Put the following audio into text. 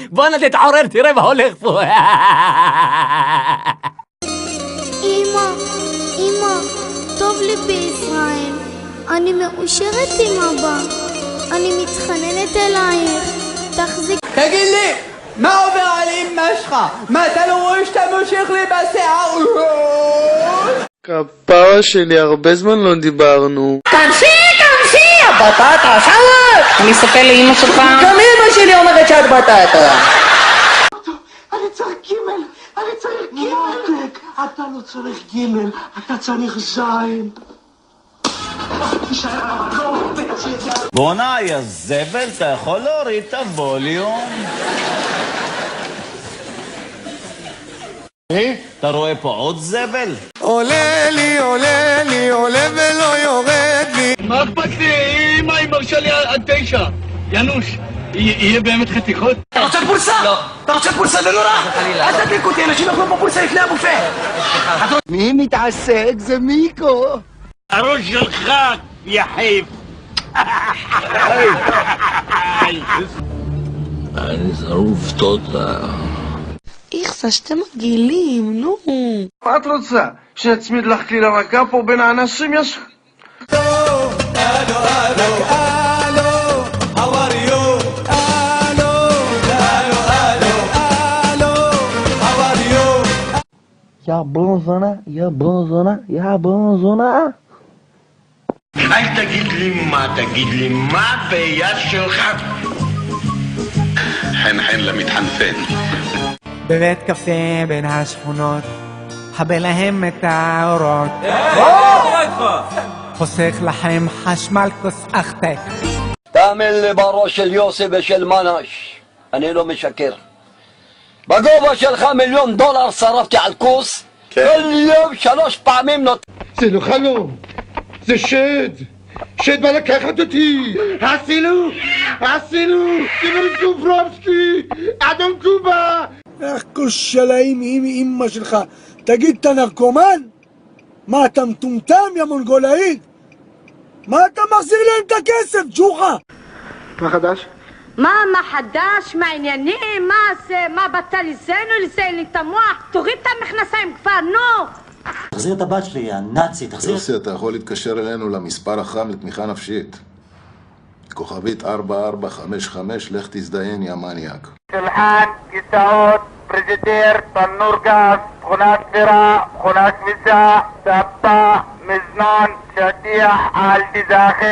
בואנה תתעורר, תראה מה הולך פה. אמא, טוב לי בישראל. אני מאושרת עם אבא. אני מתחננת אלייך. תחזיק. תגיד לי, מה עובר על אמא שלך? מה, אתה לא רואה שאתה מושך לי בשיער? כפרה שלי, הרבה זמן לא דיברנו. כנסי, הבטטה, סלט! אני אספר לאמא שלך. גם אמא שלי אומרת שאת בטטה. אני צריך גימל, מותק, אתה לא צריך גימל, אתה צריך זין. בואנה, יא זבל, אתה יכול להוריד את הווליום? אתה רואה פה עוד זבל? עולה לי ולא יורד לי. מה אכפת לי? אמא היא מרשה לי עד 9. ינוש, יהיה באמת חתיכות? אתה רוצה פולסה? לא. אתה רוצה פולסה? זה נורא. אל תדליק אותי, אנשים אוכלו פה פולסה לפני הבופה. מי מתעסק? זה מיקו. הראש שלך, יחיב. אני שרוף תודה. איכסה, שאתם מגעילים, נו. מה את רוצה? שנצמיד לך כלי לרקה פה בין האנשים יש? יא בונזונה. אל תגיד לי מה ביד שלך. חן למתחנפן. בבית קפה בין השכונות, חבל להם את האורות. חוסך לכם חשמל כוס אחתק. תאמין לי בראש של יוסי ושל מנש, אני לא משקר. בגובה שלך $1,000,000 שרפתי על כוס, כל יום 3 פעמים זה לא חלום, זה שד בא לקחת אותי. עשינו, סיבר קוברובסקי, אדון קובה. איך כושלאים עם אמא שלך? תגיד, אתה נרקומן? מה, אתה מטומטם, יא מונגולאית? מה אתה מחזיר להם את הכסף, ג'וחה? מה חדש? מה חדש? מה עניינים? מה באת לזיין לי את המוח? תוריד את המכנסיים כבר, נו! תחזיר את הבת שלי, הנאצי, תחזיר. יוסי, אתה יכול להתקשר אלינו למספר החם לתמיכה נפשית. כוכבית 4455, לך תזדיין, יא מניאק. שולחן, כיסאות, פריג'ידר, תנור גז, מכונת בירה, מכונת כביסה, ספה, מזנון, שטיח, אל תיזכר.